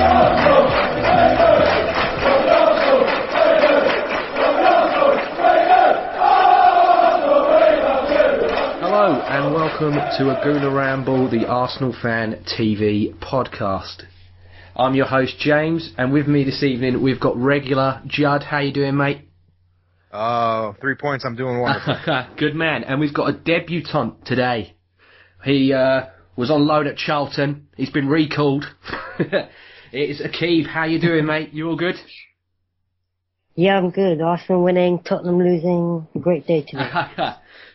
Hello and welcome to A Gooner Ramble, the Arsenal Fan TV podcast. I'm your host James, and with me this evening we've got regular Judd. How you doing, mate? 3 points. I'm doing wonderful. Good man. And we've got a debutant today. He was on loan at Charlton. He's been recalled. It's Aaqib. How you doing, mate? You all good? Yeah, I'm good. Arsenal winning, Tottenham losing. A great day today.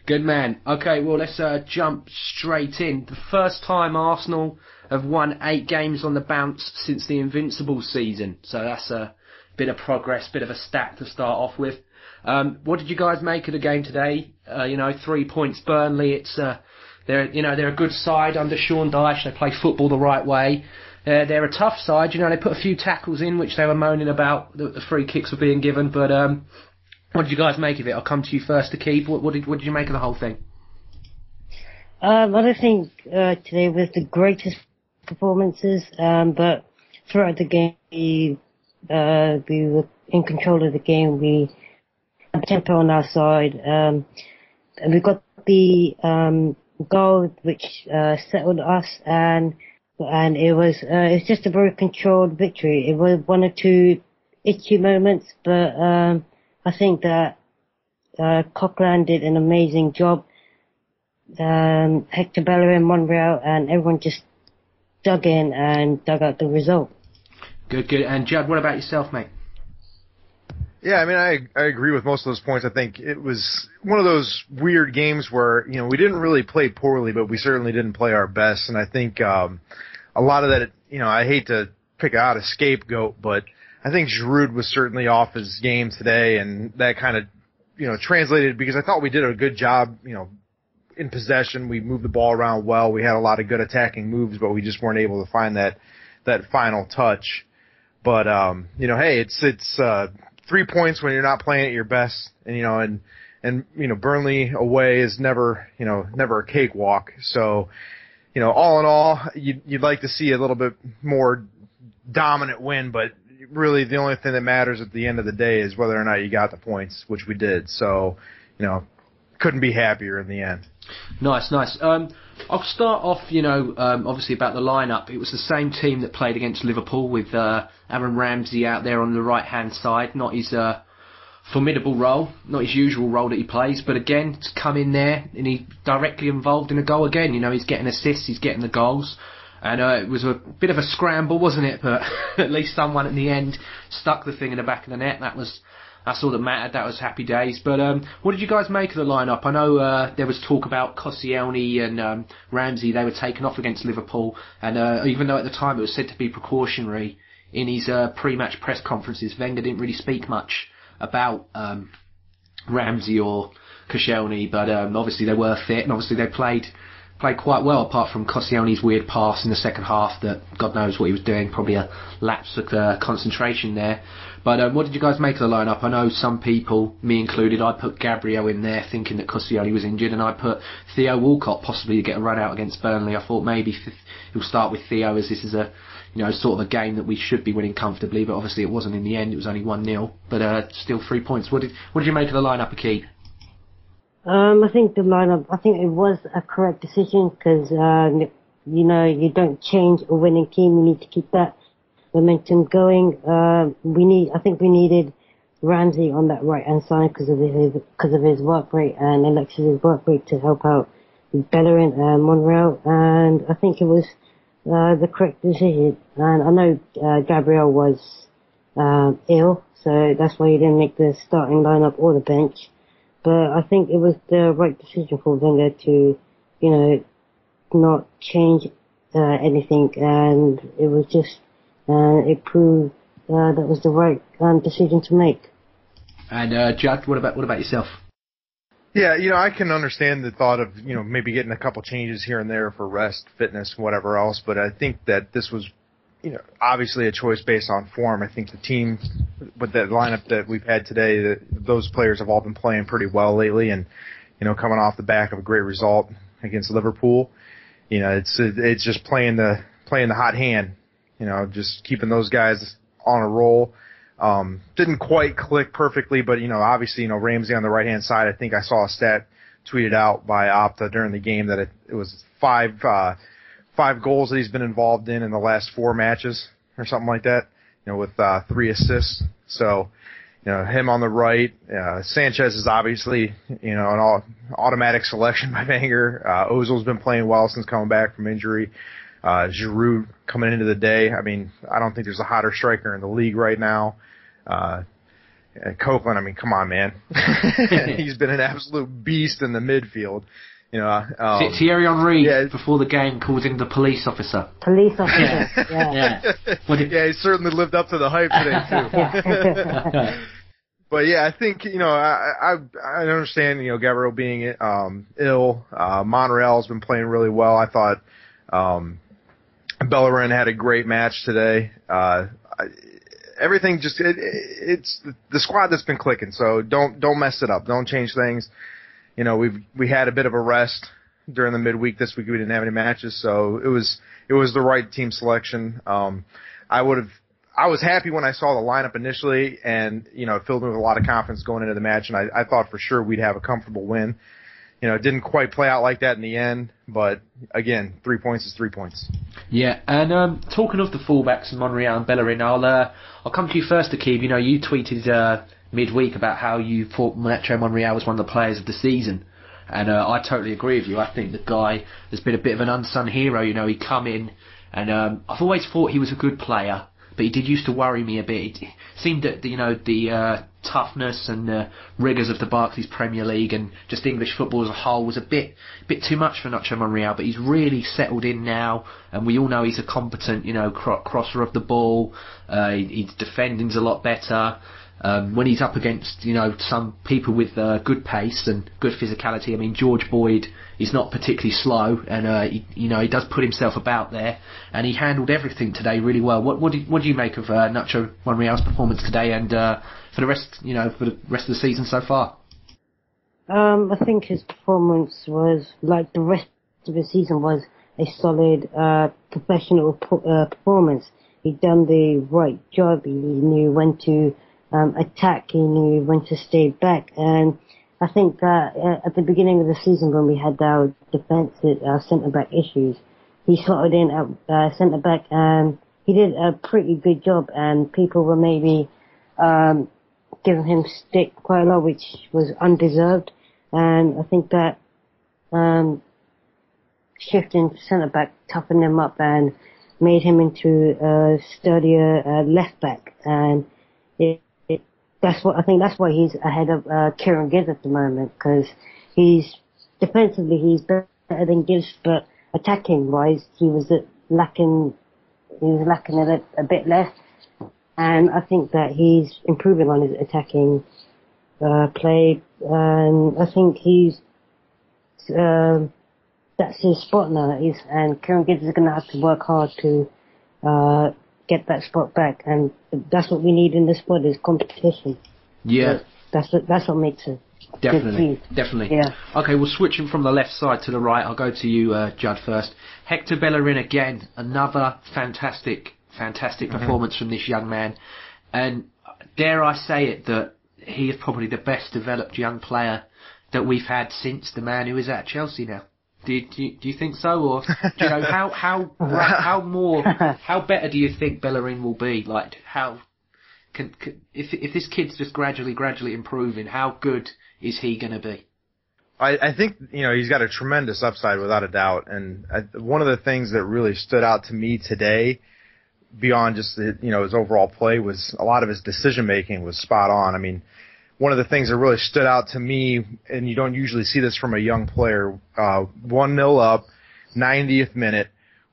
Good man. Okay, well, let's jump straight in. The first time Arsenal have won 8 games on the bounce since the Invincible season. So that's a bit of progress, bit of a stat to start off with. What did you guys make of the game today? 3 points. Burnley. It's they're a good side under Sean Dyche. They play football the right way. They're a tough side. They put a few tackles in, which they were moaning about. The free kicks were being given. But what did you guys make of it? I'll come to you first, Aaqib. What did you make of the whole thing? I don't think today was the greatest performances, but throughout the game, we were in control of the game. We had tempo on our side, and we got the goal which settled us, and it was just a very controlled victory. It was 1 or 2 itchy moments, but I think that Coquelin did an amazing job. Hector Bellerin, Monreal, and everyone just dug in and dug out the result. Good. And Judd, what about yourself, mate? Yeah, I mean, I agree with most of those points. I think it was one of those weird games where, we didn't really play poorly, but we certainly didn't play our best. And I think a lot of that, I hate to pick out a scapegoat, but I think Giroud was certainly off his game today, and that kind of, translated because I thought we did a good job, in possession. We moved the ball around well. We had a lot of good attacking moves, but we just weren't able to find that final touch. But, hey, it's 3 points when you're not playing at your best, and Burnley away is never a cakewalk. So, all in all, you'd like to see a little bit more dominant win, but really the only thing that matters at the end of the day is whether or not you got the points, which we did. So, couldn't be happier in the end. Nice. I'll start off, obviously about the lineup. It was the same team that played against Liverpool with Aaron Ramsey out there on the right-hand side. Not his formidable role, not his usual role that he plays, but again, to come in there and he's directly involved in a goal again. He's getting assists, he's getting the goals. And it was a bit of a scramble, wasn't it? But at least someone in the end stuck the thing in the back of the net. That's all that mattered. That was happy days. But what did you guys make of the lineup? I know there was talk about Koscielny and Ramsey. They were taken off against Liverpool, and even though at the time it was said to be precautionary, in his pre-match press conferences, Wenger didn't really speak much about Ramsey or Koscielny. But obviously they were fit, and obviously they played quite well, apart from Koscielny's weird pass in the second half that God knows what he was doing, probably a lapse of concentration there. But what did you guys make of the lineup? I know some people, me included, I put Gabriel in there thinking that Koscielny was injured, and I put Theo Walcott possibly to get a run out against Burnley. I thought maybe he'll start with Theo, as this is a sort of a game that we should be winning comfortably, but obviously it wasn't in the end. It was only 1-0, but still 3 points. What did you make of the lineup, Aaqib? I think the lineup, it was a correct decision because, you don't change a winning team. You need to keep that momentum going. I think we needed Ramsey on that right-hand side because of his work rate and Alexis' work rate to help out Bellerin and Monreal. And I think it was the correct decision. And I know Gabriel was ill, so that's why he didn't make the starting lineup or the bench. But I think it was the right decision for Wenger to, not change anything, and it was just it proved that was the right decision to make. And Judd, what about yourself? Yeah, I can understand the thought of maybe getting a couple changes here and there for rest, fitness, whatever else. But I think that this was obviously a choice based on form. I think the team with that lineup that we've had today, those players have all been playing pretty well lately, and coming off the back of a great result against Liverpool, it's just playing the hot hand just keeping those guys on a roll. Didn't quite click perfectly, but, obviously, Ramsey on the right-hand side, I think I saw a stat tweeted out by Opta during the game that it was five goals that he's been involved in the last 4 matches or something like that, with 3 assists. So, him on the right. Sanchez is obviously, an automatic selection by Wenger. Ozil's been playing well since coming back from injury. Giroud coming into the day. I mean, I don't think there's a hotter striker in the league right now. Copeland, I mean, come on, man. He's been an absolute beast in the midfield. Thierry Henry, before the game, called him the police officer. Police officer, yeah. Yeah, he certainly lived up to the hype today, too. But, yeah, I think, I understand, Gabriel being ill. Monreal's been playing really well. I thought Bellerin had a great match today. Everything just it's the squad that's been clicking. So don't mess it up. Don't change things. We had a bit of a rest during the midweek this week. We didn't have any matches, so it was the right team selection. I was happy when I saw the lineup initially, and it filled me with a lot of confidence going into the match. And I thought for sure we'd have a comfortable win. It didn't quite play out like that in the end, but again, 3 points is 3 points. Yeah, and talking of the fullbacks, Monreal and Bellerin, I'll come to you first, Aaqib. You tweeted midweek about how you thought Nacho Monreal was one of the players of the season, and I totally agree with you. I think the guy has been a bit of an unsung hero. He come in, and I've always thought he was a good player, but he did used to worry me a bit. It seemed that the toughness and the rigours of the Barclays Premier League and just English football as a whole was a bit too much for Nacho Monreal, but he's really settled in now, and we all know he's a competent, crosser of the ball. His defending's a lot better. When he's up against, some people with good pace and good physicality, I mean, George Boyd is not particularly slow, and he does put himself about there, and he handled everything today really well. What do you make of Nacho Monreal's performance today, and for the rest of the season so far? I think his performance was, like the rest of the season, was a solid professional performance. He'd done the right job. He knew when to attack, he knew when to stay back, and I think that at the beginning of the season when we had our defensive centre-back issues, he slotted in at centre-back and he did a pretty good job, and people were maybe giving him stick quite a lot, which was undeserved, and I think that shifting to centre-back toughened him up and made him into a sturdier left-back, and that's why he's ahead of Kieran Gibbs at the moment, because defensively he's better than Gibbs, but attacking wise he was lacking a bit less, and I think that he's improving on his attacking play, and I think that's his spot now, and Kieran Gibbs is going to have to work hard to get that spot back, and that's what we need in this spot, is competition. Yeah. That's what makes it. Definitely. Yeah. Okay, we'll switch him from the left side to the right. I'll go to you, Judd, first. Hector Bellerin again, another fantastic performance from this young man, and dare I say it, that he is probably the best developed young player that we've had since the man who is at Chelsea now. Do you think so, or do you know how better do you think Bellerin will be? Like, how if this kid's just gradually improving, how good is he going to be? I think he's got a tremendous upside without a doubt, and one of the things that really stood out to me today, beyond just his overall play, was a lot of his decision making was spot on. I mean, one of the things that really stood out to me, and you don't usually see this from a young player, 1-0 up, 90th minute.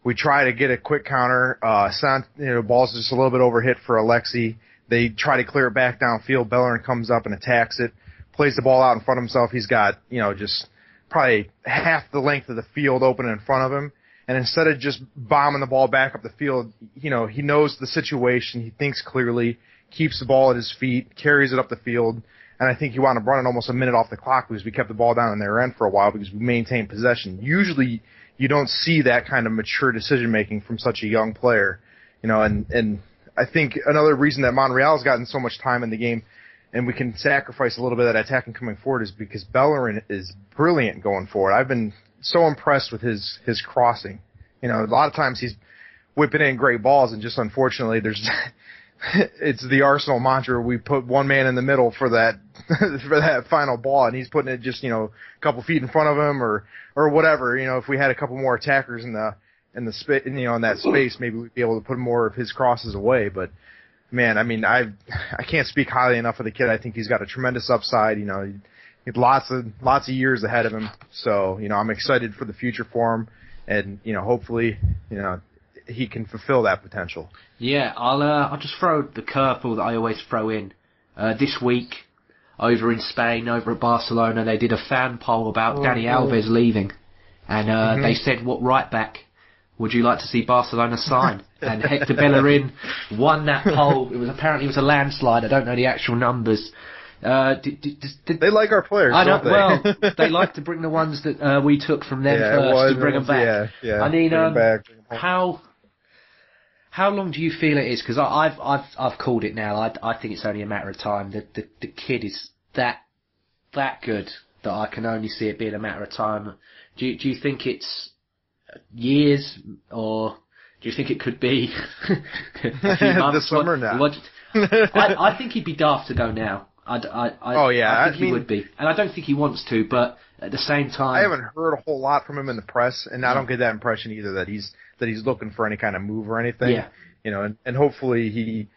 We try to get a quick counter. Ball's just a little bit overhit for A.F.C. They try to clear it back downfield. Bellerin comes up and attacks it, plays the ball out in front of himself. He's got, just probably half the length of the field open in front of him. And instead of just bombing the ball back up the field, he knows the situation. He thinks clearly, keeps the ball at his feet, carries it up the field. And I think he wound up running almost a minute off the clock because we kept the ball down in their end for a while because we maintained possession. Usually you don't see that kind of mature decision-making from such a young player. and I think another reason that Monreal's gotten so much time in the game and we can sacrifice a little bit of that attacking coming forward is because Bellerin is brilliant going forward. I've been so impressed with his crossing. A lot of times he's whipping in great balls, and just unfortunately there's it's the Arsenal mantra. We put one man in the middle for that for that final ball, and he's putting it just a couple feet in front of him or whatever. If we had a couple more attackers in the in that space, maybe we'd be able to put more of his crosses away. But man, I mean, I can't speak highly enough of the kid. I think he's got a tremendous upside. He had lots of years ahead of him. So I'm excited for the future for him, and hopefully he can fulfill that potential. Yeah, I'll just throw the curveball that I always throw in. This week, over in Spain, over at Barcelona, they did a fan poll about Dani Alves leaving, and they said, "What right back would you like to see Barcelona sign?" And Hector Bellerin won that poll. It was a landslide. I don't know the actual numbers. They like our players, I know, don't they? Well, they like to bring the ones that we took from them first and bring them back. Yeah, I mean, how long do you feel it is? Because I've called it now. I think it's only a matter of time. The kid is that good that I can only see it being a matter of time. Do you think it's years, or do you think it could be a few months? This summer now? I think he'd be daft to go now. I think he would be, and I don't think he wants to. But at the same time, I haven't heard a whole lot from him in the press, and I don't get that impression either that he's looking for any kind of move or anything. Yeah. And hopefully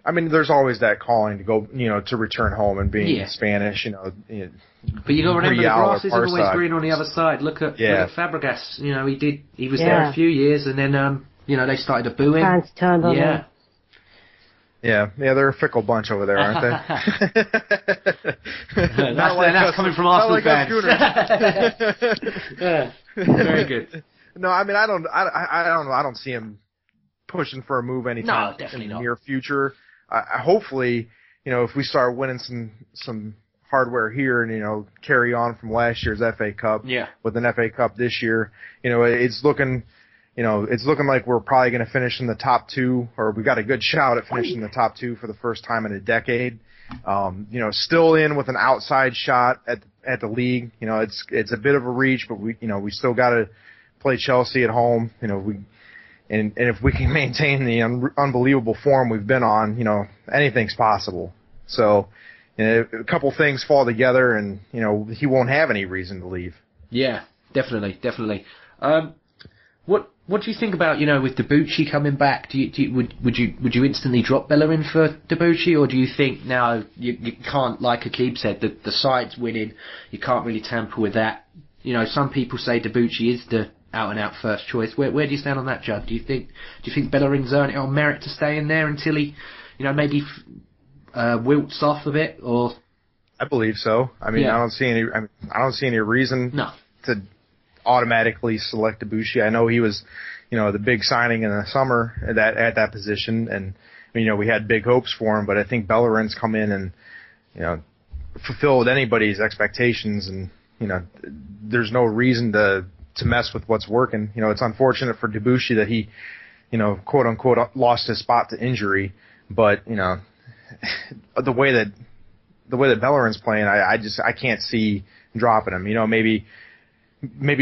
there's always that calling to go, to return home and being Spanish, But you got to remember, the grass isn't always green on the other side. Look at Fabregas. He was there a few years, and then they started to boo him. Fans turned on him. Yeah, they're a fickle bunch over there, aren't they? That's coming from Arsenal fans. Yeah, very good. No, I mean, I don't know. I don't see him pushing for a move anytime in the near future. Hopefully, if we start winning some hardware here and carry on from last year's FA Cup with an FA Cup this year, it's looking like we're probably going to finish in the top two, or we got a good shout at finishing in the top two for the first time in a decade. Still in with an outside shot at the league. It's a bit of a reach, but we still got to play Chelsea at home. And if we can maintain the unbelievable form we've been on, anything's possible. So, a couple things fall together, and he won't have any reason to leave. Yeah, definitely. What do you think about with Debuchy coming back? Would you instantly drop Bellerin for Debuchy, or do you think now you can't, like Aaqib said, the side's winning, you can't really tamper with that? Some people say Debuchy is the out and out first choice. Where do you stand on that, Judd? Do you think Bellerin's earned it on merit to stay in there until he maybe wilts off a bit? Or I believe so. I mean, I don't see any reason to automatically select Debuchy. I know he was, the big signing in the summer at that position, and we had big hopes for him. But I think Bellerin's come in and fulfilled anybody's expectations, and there's no reason to mess with what's working. It's unfortunate for Debuchy that he, quote unquote, lost his spot to injury, but the way that Bellerin's playing, I can't see dropping him. Maybe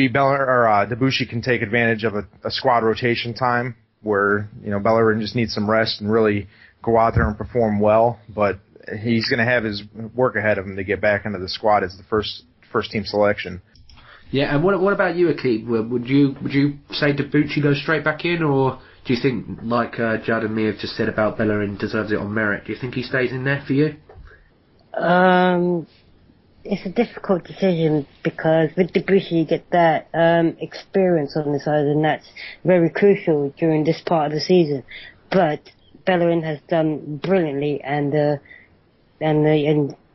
Debuchy can take advantage of a squad rotation time where Bellerin just needs some rest and really go out there and perform well. But he's going to have his work ahead of him to get back into the squad as the first team selection. Yeah, and what about you, Aaqib? Would you say Debuchy goes straight back in, or do you think, like Judd and me have just said about Bellerin, deserves it on merit? Do you think he stays in there for you? It's a difficult decision because with Debuchy you get that experience on the side, and that's very crucial during this part of the season. But Bellerin has done brilliantly, and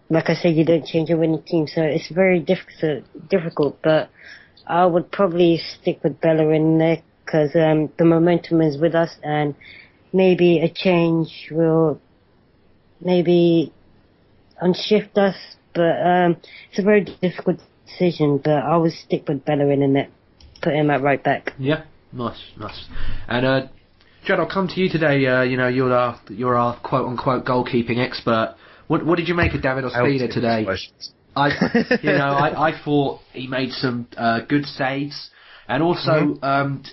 like I said, you don't change a winning team, so it's very difficult. But I would probably stick with Bellerin there because the momentum is with us, and maybe a change will maybe unshift us. But it's a very difficult decision, but I would stick with Bellerin in it, put him at right back. Yeah, nice. And Judd, I'll come to you today. You're our quote-unquote goalkeeping expert. What did you make of David Ospina today? I thought he made some good saves, and also I'm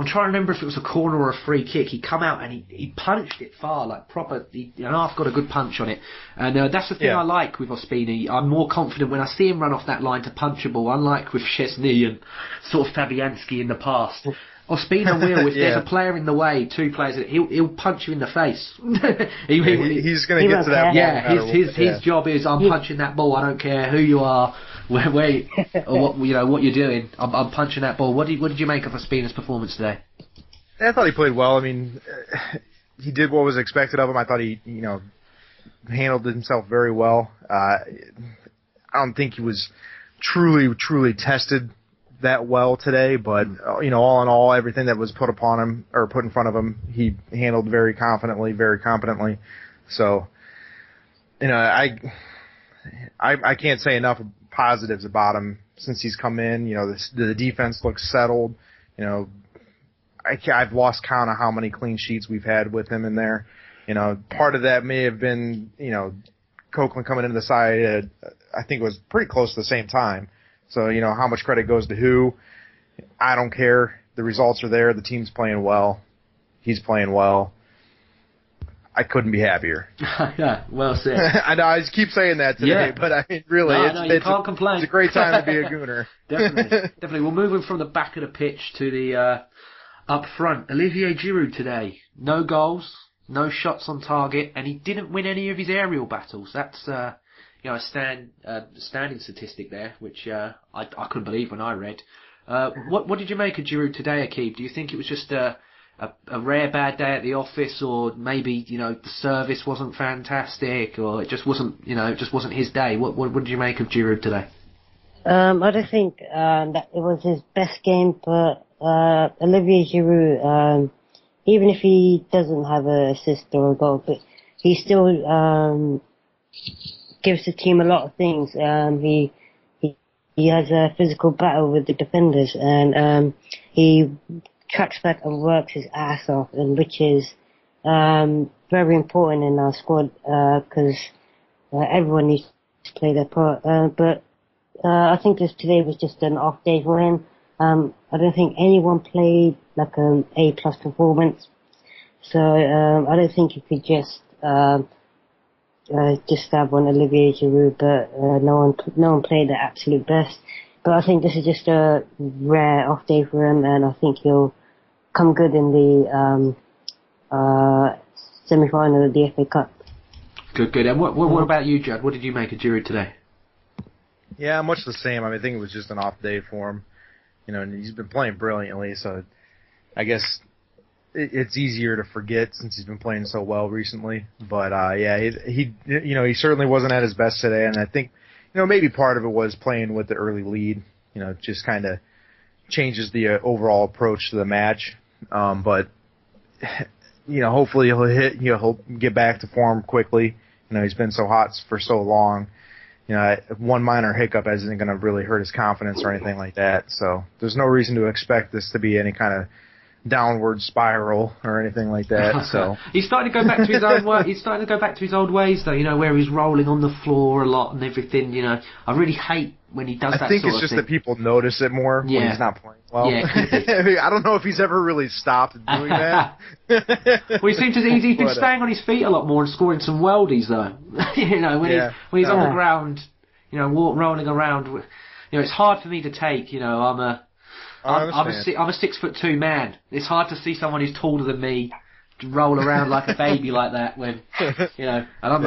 trying to remember if it was a corner or a free kick. He come out and he punched it far, like proper. I've got a good punch on it, and that's the thing I like with Ospina. I'm more confident when I see him run off that line to punch a ball, unlike with Szczesny and sort of Fabianski in the past. Ospina will, if there's a player in the way, two players, he'll punch you in the face. He's going to get to that. Yeah, his job is I'm punching that ball. I don't care who you are, where or what you're doing. I'm punching that ball. What did you make of Ospina's performance today? I thought he played well. I mean, he did what was expected of him. I thought he handled himself very well. I don't think he was truly tested that well today, but all in all, everything that was put upon him or put in front of him, he handled very confidently, very competently. So, I can't say enough positives about him since he's come in. The defense looks settled. I've lost count of how many clean sheets we've had with him in there. Part of that may have been Copeland coming into the side. I think it was pretty close to the same time. So, how much credit goes to who, I don't care. The results are there. The team's playing well. He's playing well. I couldn't be happier. Yeah, well said. I know, I just keep saying that today, but I mean, really, you can't complain. It's a great time to be a Gooner. Definitely. We're moving from the back of the pitch to the up front. Olivier Giroud today. No goals, no shots on target, and he didn't win any of his aerial battles. That's a standing statistic there, which I couldn't believe when I read. What did you make of Giroud today, Aaqib? Do you think it was just a rare bad day at the office, or maybe the service wasn't fantastic, or it just wasn't his day? What did you make of Giroud today? I don't think that it was his best game, but Olivier Giroud, even if he doesn't have an assist or a goal, but he still gives the team a lot of things. He has a physical battle with the defenders, and he tracks back and works his ass off, and which is very important in our squad because everyone needs to play their part. But I think today was just an off day for him. I don't think anyone played like an A+ performance, so I don't think you could just stab on Olivier Giroud, but no one played their absolute best. But I think this is just a rare off day for him, and I think he'll come good in the semi-final of the FA Cup. Good. And what about you, Judd? What did you make of Giroud today? Yeah, much the same. I mean, I think it was just an off day for him. And he's been playing brilliantly, so I guess it's easier to forget since he's been playing so well recently. But he certainly wasn't at his best today, and I think maybe part of it was playing with the early lead. Just kind of changes the overall approach to the match. But hopefully he'll get back to form quickly. He's been so hot for so long. One minor hiccup isn't going to really hurt his confidence or anything like that. So there's no reason to expect this to be any kind of downward spiral or anything like that. So he's starting to go back to his own way. He's starting to go back to his old ways, though. Where he's rolling on the floor a lot and everything. I really hate when he does that. I think it's just that people notice it more when he's not playing well. Yeah, I mean, I don't know if he's ever really stopped doing that. Well, he's been staying on his feet a lot more and scoring some worldies, though. When he's on the ground, rolling around. It's hard for me to take. I'm a 6'2" man. It's hard to see someone who's taller than me roll around like a baby like that when and I'm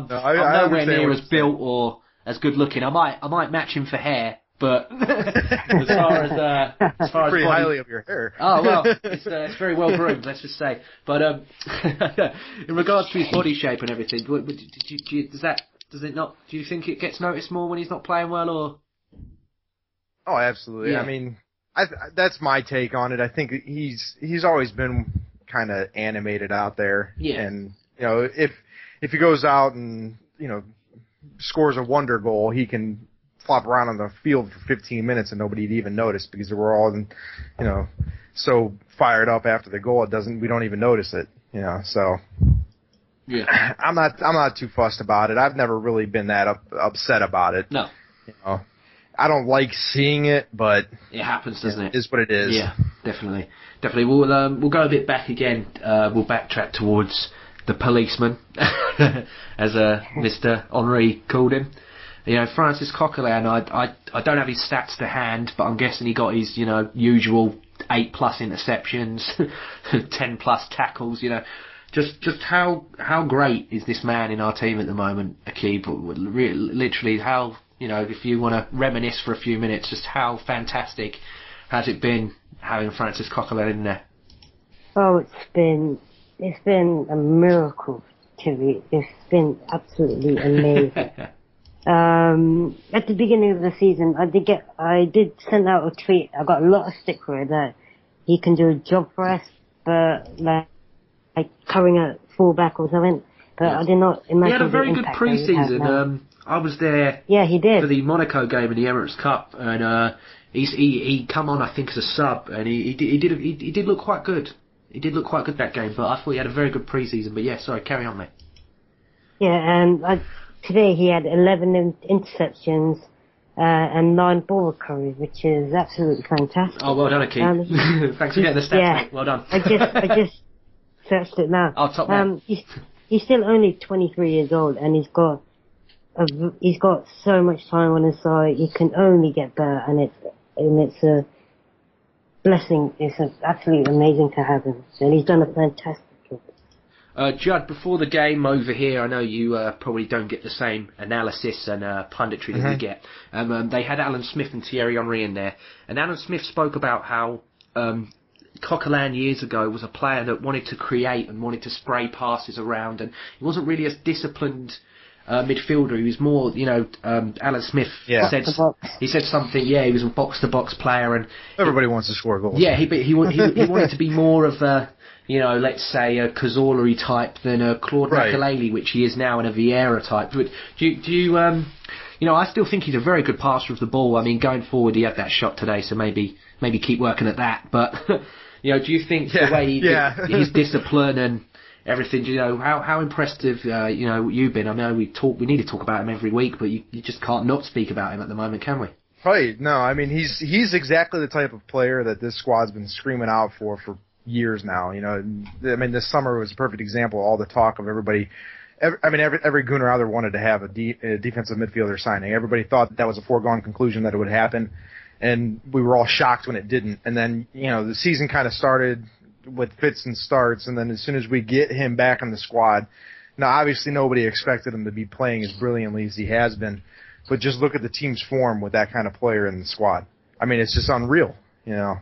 nowhere near as built or as good looking. I might match him for hair, but as far as pretty body, highly of your hair. Oh well, it's very well groomed, let's just say. But in regards to his body shape and everything, do you think it gets noticed more when he's not playing well, or? Oh, absolutely. Yeah. I mean, that's my take on it. I think he's always been kind of animated out there. Yeah. And if he goes out and scores a wonder goal, he can flop around on the field for 15 minutes and nobody'd even notice because we're all so fired up after the goal, we don't even notice it, you know. So yeah, I'm not too fussed about it. I've never really been that upset about it. no, you know. I don't like seeing it, but it happens, doesn't it? It is what it is. Yeah, definitely. We'll go a bit back again. We'll backtrack towards the policeman, as Mr. Henri called him. You know, Francis Coquelin. I don't have his stats to hand, but I'm guessing he got his usual 8+ interceptions, 10+ tackles. You know, just how great is this man in our team at the moment, Aaqib? Literally, how. If you want to reminisce for a few minutes, just how fantastic has it been having Francis Coquelin in there? Oh, it's been a miracle to me. It's been absolutely amazing. At the beginning of the season, I did send out a tweet. I got a lot of stick for it that he can do a job for us, but like covering a fullback or something. But I did not imagine. He had a very good impact pre-season. I was there. Yeah, he did. For the Monaco game in the Emirates Cup, and he come on, I think, as a sub, and he did look quite good. He did look quite good that game, but I thought he had a very good pre-season. But yeah, sorry, carry on, mate. Yeah, and today he had 11 interceptions and 9 ball recoveries, which is absolutely fantastic. Oh, well done, Aaqib. Thanks for getting the stats, mate. Well done. I just searched it now. Oh, top man. He's still only 23 years old, and he's got so much time on his side. He can only get better, and it's a blessing. It's absolutely amazing to have him, and he's done a fantastic job. Judd, before the game over here, I know you probably don't get the same analysis and punditry that we get. They had Alan Smith and Thierry Henry in there, and Alan Smith spoke about how Coquelin years ago was a player that wanted to create and wanted to spray passes around, and he wasn't really as disciplined midfielder. He was more, Alan Smith said something. Yeah, he was a box-to-box player, and everybody wants to score goals. Yeah, he wanted to be more of a, let's say a Cazorla type than a Claude Makelele, which he is now, and a Vieira type. But do you I still think he's a very good passer of the ball. I mean, going forward, he had that shot today, so maybe keep working at that. But do you think the way his discipline and everything, how impressive you've been? I know we need to talk about him every week, but you just can't not speak about him at the moment, can we? Right. No, I mean he's exactly the type of player that this squad's been screaming out for years now. I mean this summer was a perfect example. All the talk of everybody. Every Gooner out there wanted to have a defensive midfielder signing. Everybody thought that was a foregone conclusion that it would happen, and we were all shocked when it didn't. And then the season kind of started with fits and starts, and then as soon as we get him back in the squad, now obviously nobody expected him to be playing as brilliantly as he has been, but just look at the team's form with that kind of player in the squad. I mean, it's just unreal, And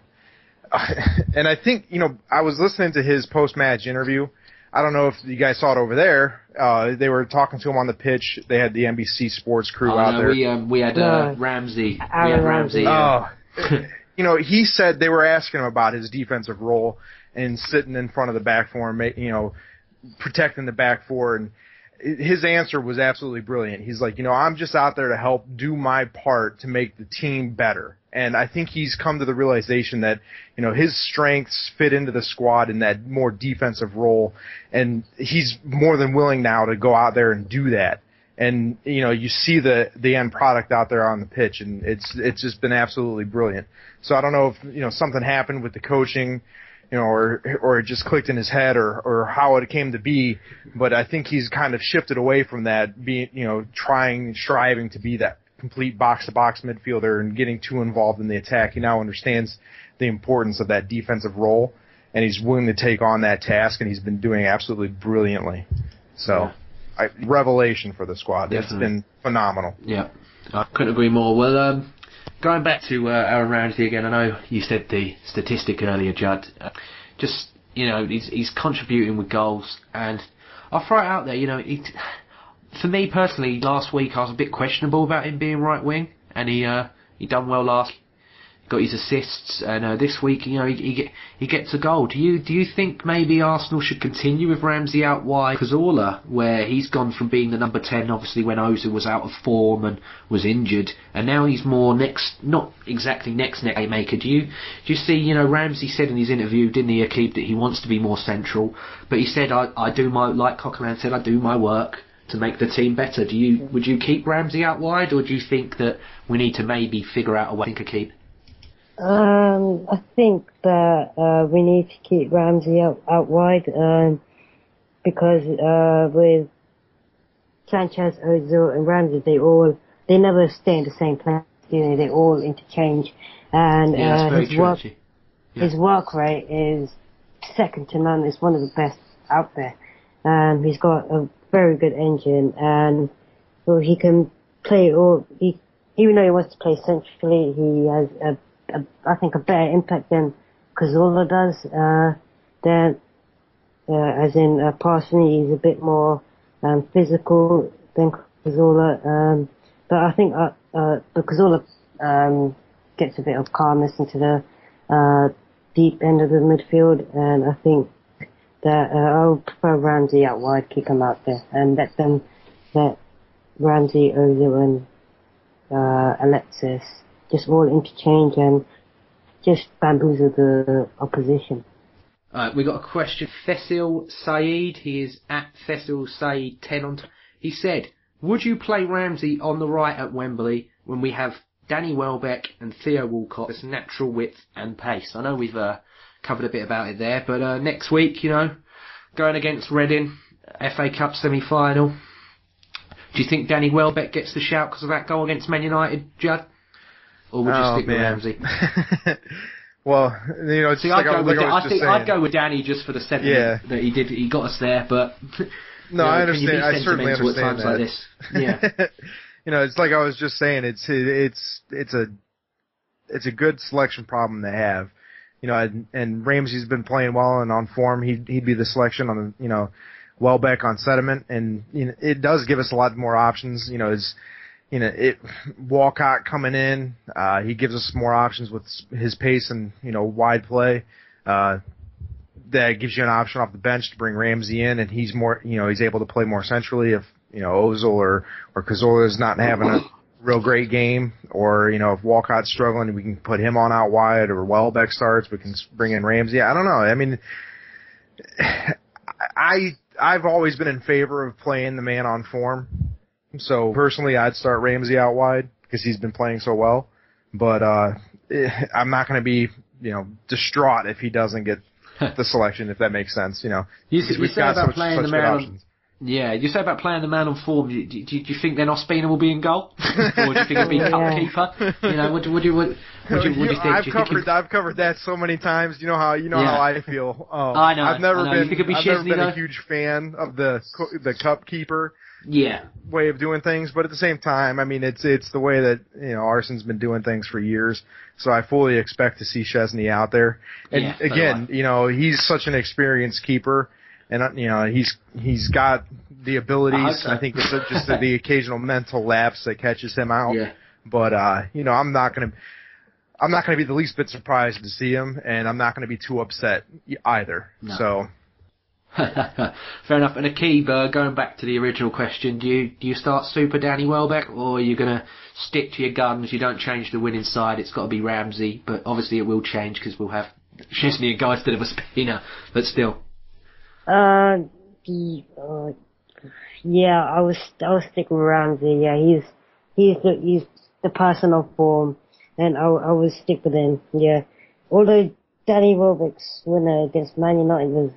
I think, I was listening to his post-match interview. I don't know if you guys saw it over there. They were talking to him on the pitch. They had the NBC Sports crew out there. We had Ramsey. Ramsey. He said they were asking him about his defensive role and sitting in front of the back four and protecting the back four, and his answer was absolutely brilliant. He's like, I'm just out there to help do my part to make the team better. And I think he's come to the realization that, his strengths fit into the squad in that more defensive role, and he's more than willing now to go out there and do that. And, you see the end product out there on the pitch, and it's just been absolutely brilliant. So I don't know if, something happened with the coaching, or it just clicked in his head or how it came to be, but I think he's kind of shifted away from that, being, striving to be that complete box-to-box midfielder and getting too involved in the attack. He now understands the importance of that defensive role, and he's willing to take on that task, and he's been doing absolutely brilliantly. So, revelation for the squad. Definitely. It's been phenomenal. Yeah, I couldn't agree more. Well, going back to Aaron Ramsey again, I know you said the statistic earlier, Judd. He's contributing with goals, and I'll throw it out there. For me personally, last week I was a bit questionable about him being right wing, and he done well last. got his assists, and this week, he gets a goal. Do you think maybe Arsenal should continue with Ramsey out wide, Cazorla, where he's gone from being the number 10, obviously when Ozil was out of form and was injured, and now he's more not exactly next playmaker. Do you see? Ramsey said in his interview, didn't he, Aaqib, that he wants to be more central, but he said, I do my, like Coquelin said, I do my work to make the team better. Would you keep Ramsey out wide, or do you think that we need to maybe figure out a way to keep? I think that we need to keep Ramsey out wide because with Sanchez, Ozil, and Ramsey, they never stay in the same place. They all interchange, and his work rate is second to none. It's one of the best out there. He's got a very good engine, and he can play even though he wants to play centrally, he has I think a better impact than Cazorla does. As in passing, he's a bit more physical than Cazorla. But I think Cazorla gets a bit of calmness into the deep end of the midfield, and I think that I'll prefer Ramsey out wide, keep him out there, and let Ramsey, Ozil, and Alexis just all interchange and just bamboozle the opposition. We got a question. Faisal Saeed, he is at Faisal Saeed 10 on. He said, would you play Ramsey on the right at Wembley when we have Danny Welbeck and Theo Walcott as natural width and pace? I know we've covered a bit about it there, but next week, going against Reading, FA Cup semi-final, do you think Danny Welbeck gets the shout because of that goal against Man United, Judd? Or would you stick with Ramsey? Well, it's See, like I'd go with Danny just for the sentiment that he did. He got us there, but no, I understand. I certainly understand at times that. Like this. Yeah. It's like I was just saying. It's a good selection problem to have. And Ramsey's been playing well and on form. He'd be the selection on Welbeck on sediment, and it does give us a lot more options. Walcott coming in, he gives us more options with his pace and wide play. That gives you an option off the bench to bring Ramsey in, and he's more he's able to play more centrally if Ozil or Cazorla is not having a real great game, or if Walcott's struggling, we can put him on out wide, or Welbeck starts, we can bring in Ramsey. I don't know. I mean, I've always been in favor of playing the man on form. So personally, I'd start Ramsey out wide because he's been playing so well. But I'm not going to be, distraught if he doesn't get the selection, if that makes sense. You say about playing the man on. Yeah, you say about playing the man on form. Do you think then Ospina will be in goal, or do you think it'll be cup keeper? What do you think? I've covered that so many times. You know how I feel. I know. I've never been a huge fan of the cup keeper. Yeah. Way of doing things, but at the same time, I mean, it's the way that Arsenal's been doing things for years. So I fully expect to see Szczesny out there. And again, he's such an experienced keeper, and he's got the abilities. I think it's just the occasional mental lapse that catches him out. Yeah. But I'm not gonna be the least bit surprised to see him, and I'm not gonna be too upset either. No. So. Fair enough. And Aaqib, going back to the original question, do you start Super Danny Welbeck, or are you going to stick to your guns? You don't change the winning side. It's got to be Ramsey, but obviously it will change because we'll have Szczesny and Guy instead of a spinner. But still. Yeah, I was stick with Ramsey. Yeah, he's the person of form, and I would stick with him. Yeah, although Danny Welbeck's winner against Man United was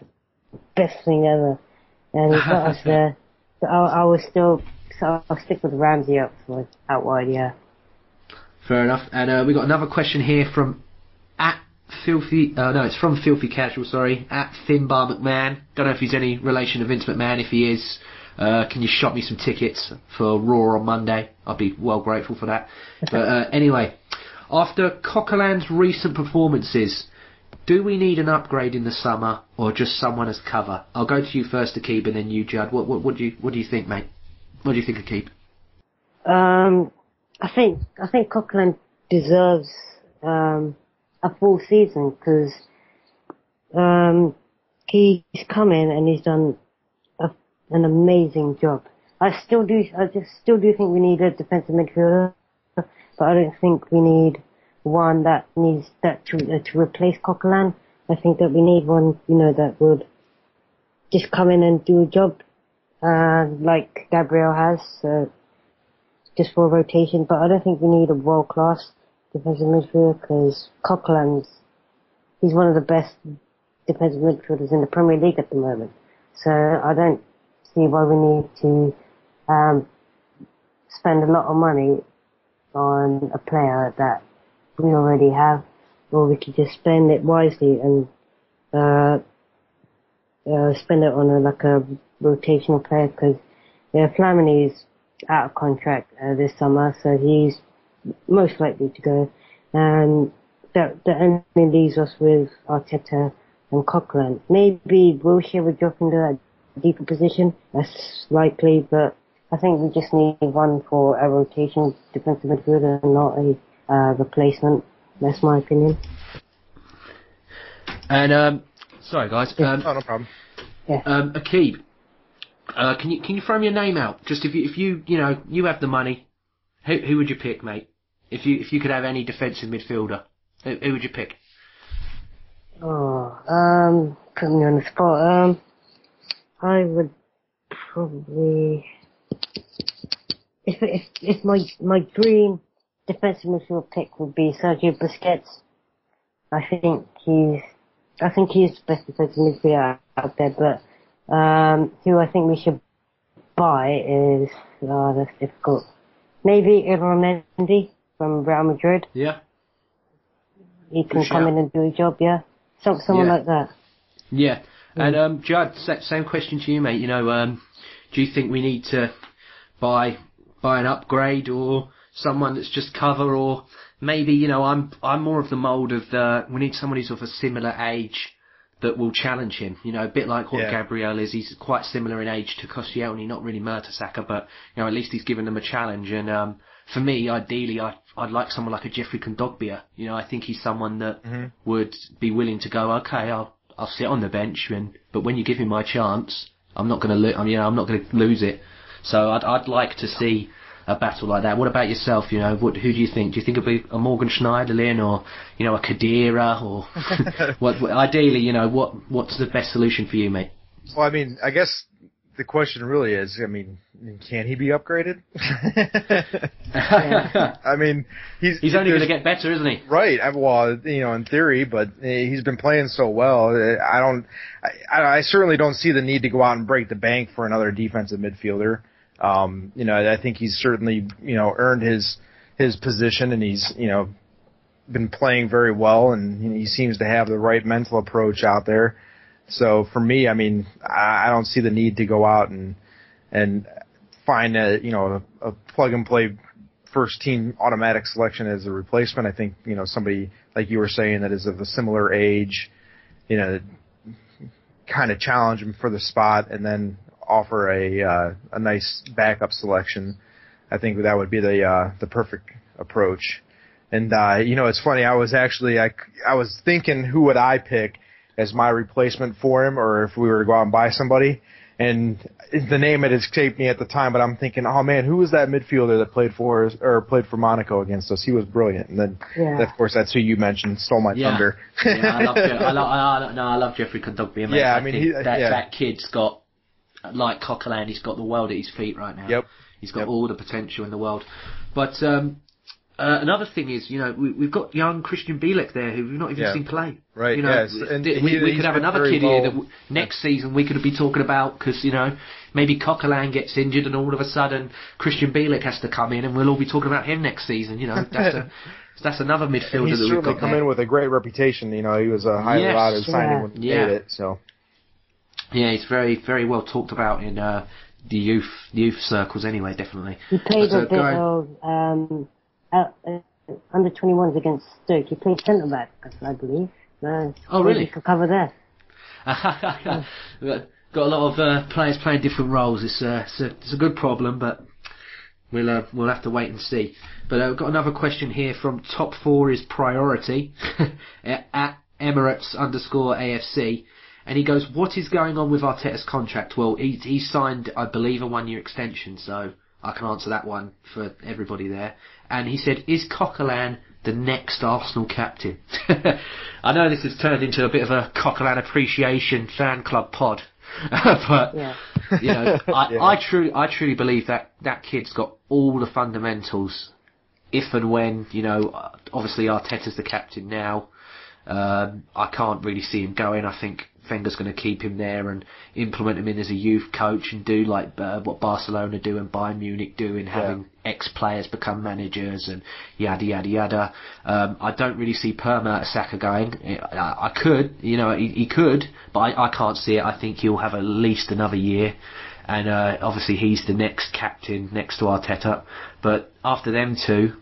best thing ever, and he got us there. So I'll stick with Ramsey out wide. Yeah. Fair enough. And we got another question here from it's from Filthy Casual. Sorry, at Finbar McMahon. Don't know if he's any relation to Vince McMahon. If he is, can you shop me some tickets for Raw on Monday? I'd be well grateful for that. But anyway, after Coquelin's recent performances, do we need an upgrade in the summer, or just someone as cover? I'll go to you first, Aaqib, and then you, Judd. What do you think, mate? What do you think, Aaqib? I think Coquelin deserves a full season, because he's come in and he's done an amazing job. I just still do think we need a defensive midfielder, but I don't think we need one that needs to replace Coquelin. I think that we need one, that would just come in and do a job, like Gabriel has, just for a rotation. But I don't think we need a world-class defensive midfielder, because Coquelin, he's one of the best defensive midfielders in the Premier League at the moment. So I don't see why we need to spend a lot of money on a player that we already have, or we could just spend it wisely and spend it on a rotational player, because Flamini's out of contract this summer, so he's most likely to go, and that only leaves us with Arteta and Coquelin. Maybe Wilshere would drop into that deeper position, that's likely, but I think we just need one for a rotation defensive midfielder and not a replacement. That's my opinion. And sorry guys. No problem. Yeah. Aaqib, can you throw me a name out? Just if you you have the money, who would you pick, mate? If you could have any defensive midfielder, who would you pick? Oh, put me on the spot. I would probably, if my dream defensive midfield pick would be Sergio Busquets. I think he's the best defensive midfielder out there, but who I think we should buy is, that's difficult. Maybe Ilman Mendy from Real Madrid. Yeah. He can come in and do a job, yeah. Someone like that. Yeah. And Judd, same question to you, mate. Do you think we need to buy an upgrade, or someone that's just cover, or maybe I'm more of the mould of we need someone who's of a similar age that will challenge him. A bit like what Gabriel is. He's quite similar in age to Koscielny, not really Mertesacker, but at least he's given them a challenge. And for me, ideally, I'd like someone like a Jeffrey Kondogbia. I think he's someone that would be willing to go, okay, I'll sit on the bench, but when you give me my chance, I'm not going to I'm not going to lose it. So I'd like to see a battle like that. What about yourself? Who do you think? Do you think it'll be a Morgan Schneiderlin, or a Khedira, or ideally, what's the best solution for you, mate? Well, I guess the question really is, can he be upgraded? He's only going to get better, isn't he? Right. Well, in theory, but he's been playing so well. I certainly don't see the need to go out and break the bank for another defensive midfielder. I think he's certainly, earned his position, and he's, been playing very well, and he seems to have the right mental approach out there. So for me, I don't see the need to go out and find a plug and play first team automatic selection as a replacement. I think, somebody like you were saying that is of a similar age, kind of challenge him for the spot and then offer a nice backup selection. I think that would be the perfect approach. And it's funny. I was thinking, who would I pick as my replacement for him, or if we were to go out and buy somebody. And the name had escaped me at the time, but I'm thinking, oh man, who was that midfielder that played for Monaco against us? He was brilliant. And then, of course, that's who you mentioned. Stole my thunder. I love Jeffrey Kondogbia, mate. Yeah, that kid's got, like Coquelin, he's got the world at his feet right now. Yep. He's got all the potential in the world. But another thing is, we've got young Christian Bielik there who we've not even seen play. Right. Yes. And we could have another kid here that next season we could be talking about, because maybe Coquelin gets injured and all of a sudden Christian Bielik has to come in, and we'll all be talking about him next season. That's another midfielder that we've got. He's come in with a great reputation. He was a highly lauded signing when he made it. So. Yeah, he's very, very well talked about in the youth circles. Anyway, definitely. He played a bit of under 21s against Stoke. He played centre back, I believe. Oh, really? He could cover there. Got a lot of players playing different roles. It's a good problem, but We'll have to wait and see. But I've got another question here from Top 4 is Priority at Emirates _AFC. And he goes, what is going on with Arteta's contract? Well, he signed, I believe, a 1-year extension, so I can answer that one for everybody there. And he said, is Coquelin the next Arsenal captain? I know this has turned into a bit of a Coquelin appreciation fan club pod. But, you know, I truly believe that kid's got all the fundamentals. If and when, you know, obviously Arteta's the captain now. I can't really see him going. I think Wenger's going to keep him there and implement him in as a youth coach and do like what Barcelona do and Bayern Munich do in having ex-players become managers and yada yada yada. I don't really see Per Mertesacker going. I could, you know, he could, but I can't see it. I think he'll have at least another year. And obviously he's the next captain next to Arteta. But after them two,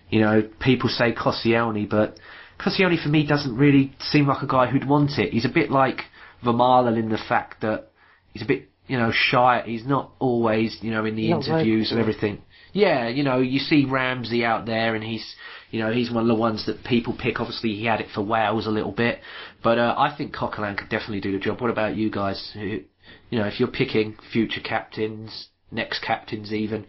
you know, people say Koscielny, but Koscielny for me doesn't really seem like a guy who'd want it. He's a bit like Vermaelen in the fact that he's a bit, you know, shy. He's not always, you know, in the interviews and everything. Yeah, you know, you see Ramsey out there and he's, you know, he's one of the ones that people pick. Obviously he had it for Wales a little bit. But I think Coquelin could definitely do the job. What about you guys? You know, if you're picking future captains, next captains even,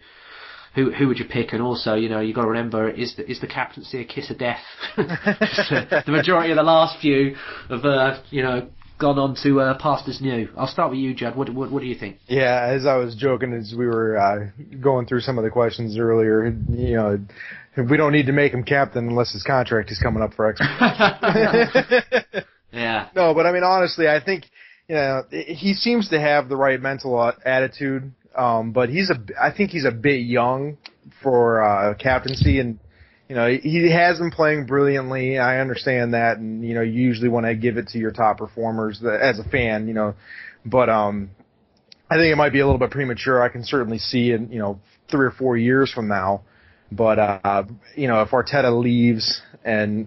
who would you pick? And also, you know, you've got to remember, is the captaincy a kiss of death? The majority of the last few have, you know, gone on to pastors new. I'll start with you, Judd. What do you think? Yeah, as I was joking as we were going through some of the questions earlier, you know, we don't need to make him captain unless his contract is coming up for expiration. Yeah. No, but I mean, honestly, I think, you know, he seems to have the right mental attitude. But I think he's a bit young for captaincy, and you know he has been playing brilliantly. I understand that, and you know you usually want to give it to your top performers as a fan, you know. But I think it might be a little bit premature. I can certainly see in 3 or 4 years from now. But you know if Arteta leaves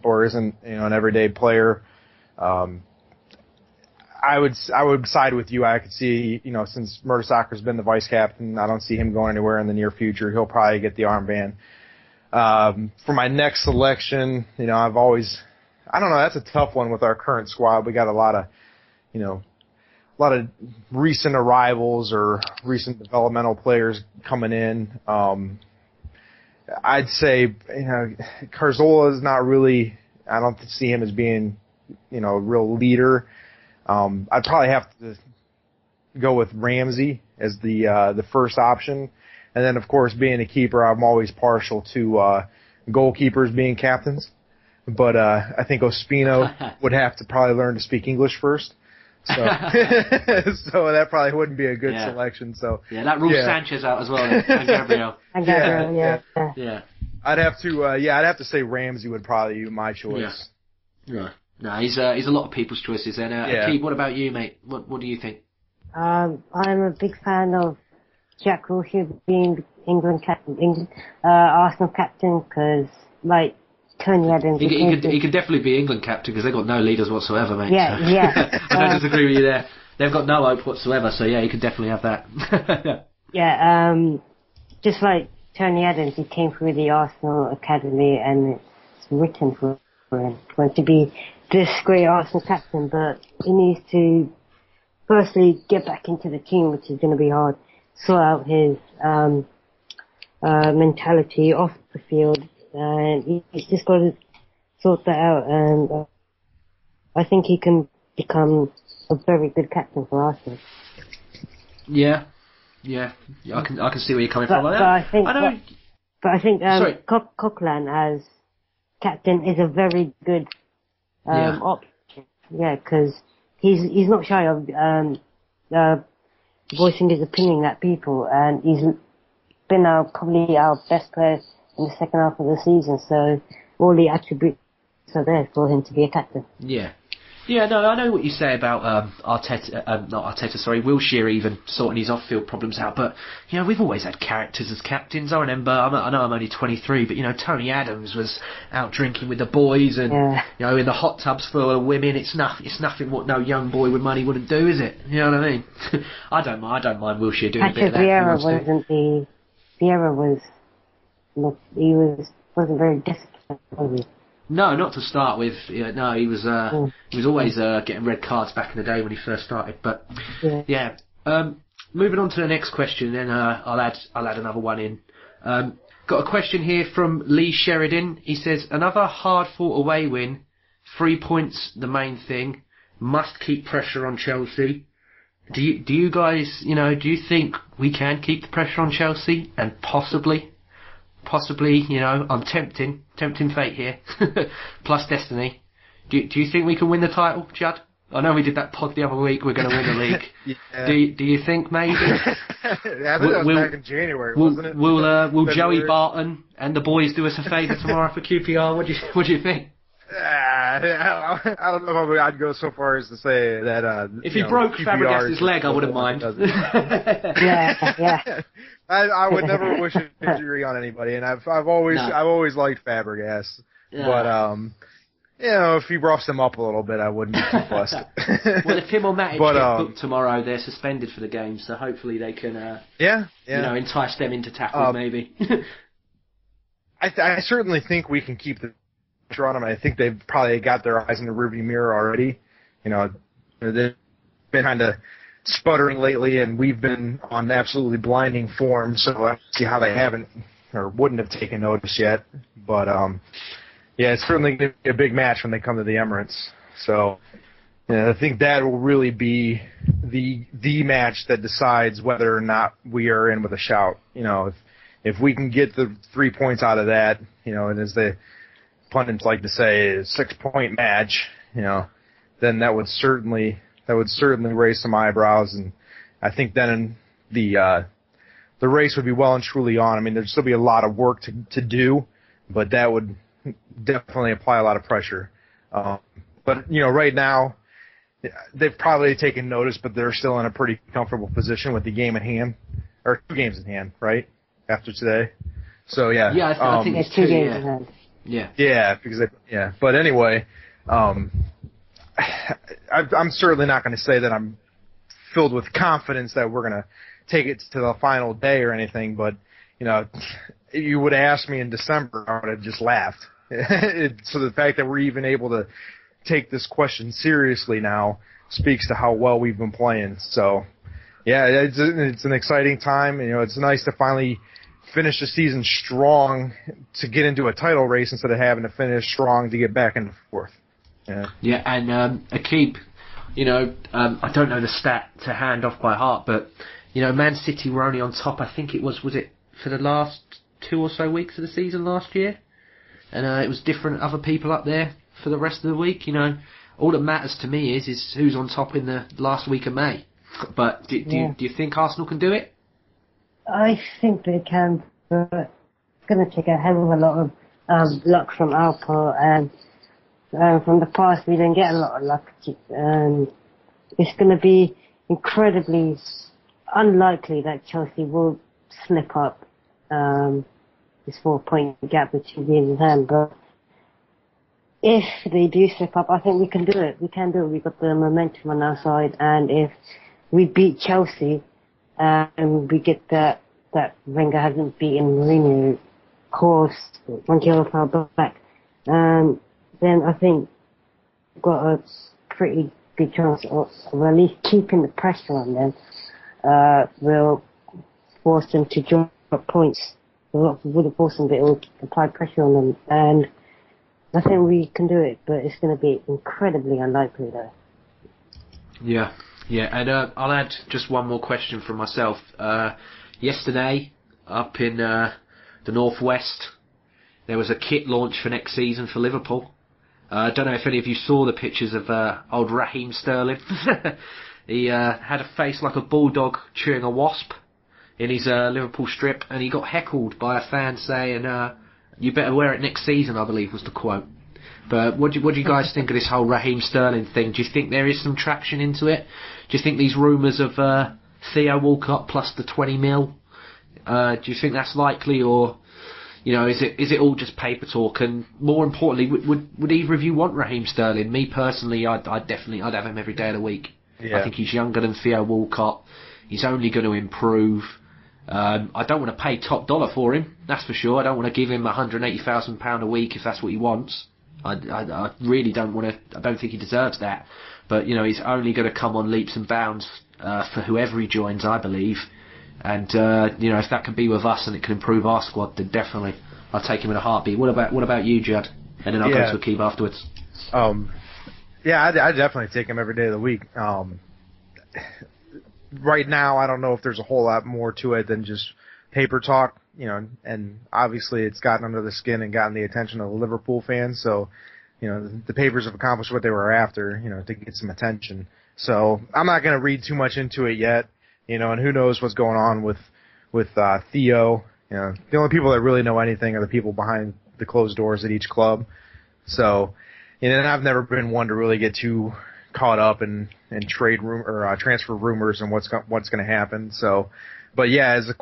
or isn't an everyday player. I would side with you. I could see, since Mertesacker's been the vice captain, I don't see him going anywhere in the near future. He'll probably get the armband. For my next selection, I don't know, that's a tough one with our current squad. We got a lot of recent arrivals or recent developmental players coming in. I'd say, Cazorla is not really, I don't see him as being, a real leader. I'd probably have to go with Ramsey as the first option. And then, of course, being a keeper, I'm always partial to goalkeepers being captains. But I think Ospino would have to probably learn to speak English first. So so that probably wouldn't be a good selection. So that rules Sanchez out as well, and Gabriel. And Gabriel, yeah. I'd have to say Ramsey would probably be my choice. Yeah. No, he's a lot of people's choices. And Aaqib, what about you, mate? What do you think? I'm a big fan of Jack Wilshere being Arsenal captain, because like Tony Adams. He could definitely be England captain because they've got no leaders whatsoever, mate. Yeah, so. yeah. I don't disagree with you there. They've got no hope whatsoever. So yeah, he could definitely have that. Yeah. Just like Tony Adams, he came through the Arsenal academy, and it's written for him to be this great Arsenal captain, but he needs to firstly get back into the team, which is going to be hard. Sort out his mentality off the field, and he's just got to sort that out. And I think he can become a very good captain for Arsenal. Yeah, I can see where you're coming from. But I think Coquelin as captain is a very good option. Yeah, because he's not shy of voicing his opinion at people, and he's been probably our best player in the second half of the season. So all the attributes are there for him to be a captain. Yeah, no, I know what you say about Wilshere even sorting his off-field problems out, but, we've always had characters as captains. I remember, I know I'm only 23, but, Tony Adams was out drinking with the boys and, in the hot tubs full of women. It's nothing what no young boy with money wouldn't do, is it? You know what I mean? I don't mind Wilshere doing a bit of that. Vieira wasn't the Vieira wasn't very disciplined, was he? No, not to start with. Yeah, no, he was always getting red cards back in the day when he first started. But yeah. Moving on to the next question, then I'll add another one in. Got a question here from Lee Sheridan. He says, another hard-fought away win, 3 points, the main thing. Must keep pressure on Chelsea. Do you guys, do you think we can keep the pressure on Chelsea and possibly, I'm tempting fate here, plus destiny. Do you think we can win the title, Judd? I know we did that pod the other week. We're going to win the league. Yeah. Do you think maybe? I think that was back in January, wasn't it? Will Joey Barton and the boys do us a favour tomorrow for QPR? What do you think? I don't know if I'd go so far as to say that. If he broke Fabregas's leg, I wouldn't mind. Yeah. I would never wish an injury on anybody, and I've always liked Fabregas, but if he roughs them up a little bit, I wouldn't be too fussed. Well, if him or Matic get booked tomorrow, they're suspended for the game, so hopefully they can, entice them into tackles maybe. I certainly think we can keep the pressure on them. I think they've probably got their eyes in the rearview mirror already. They've been kind of sputtering lately, and we've been on absolutely blinding form, so I don't see how they haven't or wouldn't have taken notice yet. But it's certainly going to be a big match when they come to the Emirates. So I think that will really be the match that decides whether or not we are in with a shout. If we can get the 3 points out of that, and as the pundits like to say, a 6-point match, then that would certainly raise some eyebrows, and I think then the race would be well and truly on. I mean, there'd still be a lot of work to do, but that would definitely apply a lot of pressure. But right now, they've probably taken notice, but they're still in a pretty comfortable position with the game in hand, or 2 games in hand, right, after today. So yeah, I think it's 2 games in hand. Yeah, But anyway, I'm certainly not going to say that I'm filled with confidence that we're going to take it to the final day or anything. But if you would have asked me in December, I would have just laughed. So the fact that we're even able to take this question seriously now speaks to how well we've been playing. So it's an exciting time. It's nice to finally finish the season strong to get into a title race instead of having to finish strong to get back into fourth. Yeah, and Aaqib, I don't know the stat to hand off by heart, but Man City were only on top. I think was it for the last 2 or so weeks of the season last year, and it was different other people up there for the rest of the week. All that matters to me is who's on top in the last week of May. But do you think Arsenal can do it? I think they can, but it's going to take a hell of a lot of luck from our part, and from the past we didn't get a lot of luck. It's going to be incredibly unlikely that Chelsea will slip up this 4-point gap with 2 games in hand, but if they do slip up, I think we can do it. We can do it. We've got the momentum on our side, and if we beat Chelsea, and we get that Wenger hasn't beaten Mourinho course 1 kilo back, then I think we've got a pretty big chance of at least keeping the pressure on them. Will force them to drop points. It wouldn't force them, but it will apply pressure on them, and I think we can do it, but it's going to be incredibly unlikely though. Yeah, and I'll add just one more question from myself. Yesterday, up in the northwest, there was a kit launch for next season for Liverpool. I don't know if any of you saw the pictures of old Raheem Sterling. He had a face like a bulldog chewing a wasp in his Liverpool strip, and he got heckled by a fan saying, "You better wear it next season," I believe was the quote. But what do you guys think of this whole Raheem Sterling thing? Do you think there is some traction into it? Do you think these rumours of Theo Walcott plus the 20 mil, do you think that's likely, or is it all just paper talk? And more importantly, would either of you want Raheem Sterling? Me personally, I'd have him every day of the week. Yeah. I think he's younger than Theo Walcott. He's only going to improve. I don't want to pay top dollar for him, that's for sure. I don't want to give him £180,000 a week if that's what he wants. I really don't want to. I don't think he deserves that. But he's only going to come on leaps and bounds for whoever he joins, I believe. And if that can be with us and it can improve our squad, then definitely I'll take him in a heartbeat. What about you, Judd? And then I'll go to Aaqib afterwards. Yeah, I'd definitely take him every day of the week. Right now, I don't know if there's a whole lot more to it than just paper talk, and obviously it's gotten under the skin and gotten the attention of the Liverpool fans. So, the papers have accomplished what they were after, to get some attention. So I'm not going to read too much into it yet, and who knows what's going on with Theo. The only people that really know anything are the people behind the closed doors at each club. So, and I've never been one to really get too caught up in trade or transfer rumors and what's going to happen. So, but yeah, as a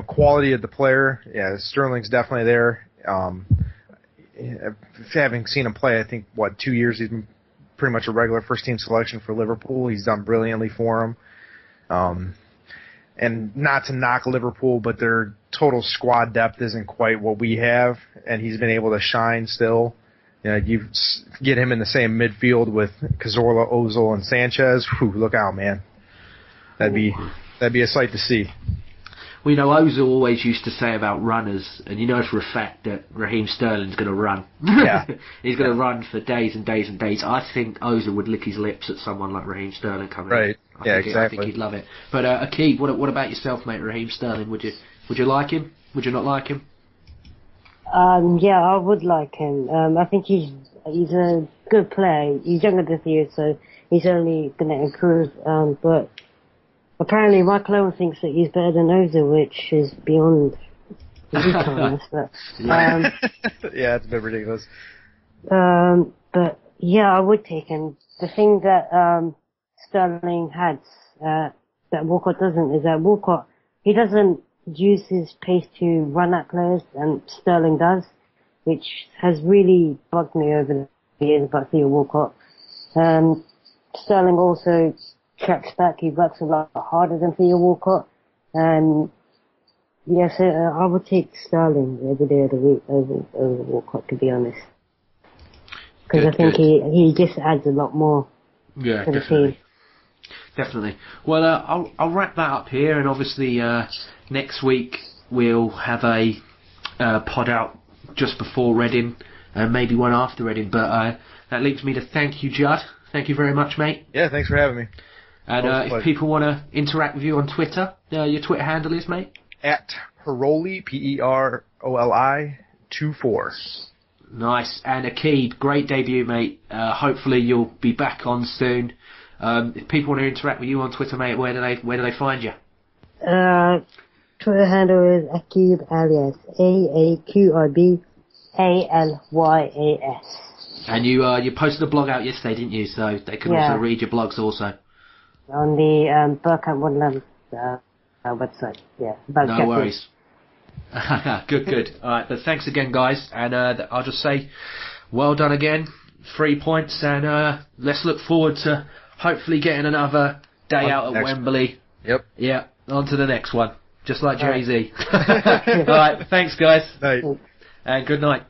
quality of the player, Sterling's definitely there. Having seen him play, I think 2 years, he's been pretty much a regular first team selection for Liverpool. He's done brilliantly for him. And not to knock Liverpool, but their total squad depth isn't quite what we have, and he's been able to shine still. You get him in the same midfield with Cazorla, Ozil, and Sanchez. Whew, look out, man! That'd be a sight to see. Well, Ozil always used to say about runners, and for a fact that Raheem Sterling's going to run. Yeah. He's going to run for days and days and days. I think Ozil would lick his lips at someone like Raheem Sterling coming in. Right. Exactly. I think he'd love it. But Aaqib, what about yourself, mate? Raheem Sterling, would you like him? Would you not like him? Yeah, I would like him. I think he's a good player. He's younger than Theo, so he's only going to improve. But apparently, Michael Owen thinks that he's better than Ozil, which is beyond ridiculous. But yeah, it's a bit ridiculous. But yeah, I would take him. The thing that Sterling had that Walcott doesn't is that Walcott, he doesn't use his pace to run at players, and Sterling does, which has really bugged me over the years about Theo Walcott. Sterling also tracks back. He works a lot harder than Theo Walcott. Yes, I would take Sterling every day of the week over Walcott, to be honest, because I think he just adds a lot more to the team. Definitely. Well, I'll wrap that up here, and obviously next week we'll have a pod out just before Reading, and maybe one after Reading. But that leaves me to thank you, Judd. Thank you very much, mate. Yeah, thanks for having me. And if people want to interact with you on Twitter, your Twitter handle is, mate? At Peroli, Peroli 24. Nice. And Aaqib, great debut, mate. Hopefully you'll be back on soon. If people want to interact with you on Twitter, mate, where do they find you? Twitter handle is Aaqib alias Aaqib ALYAS. And you posted a blog out yesterday, didn't you? So they can also read your blogs also. On the Burkamp Woodland website, No worries. Good. All right, but thanks again, guys. And I'll just say, well done again. 3 points, and let's look forward to hopefully getting another day out at Wembley. Yep. Yeah, on to the next one. Just like Jay-Z. All right, thanks, guys. Night. And good night.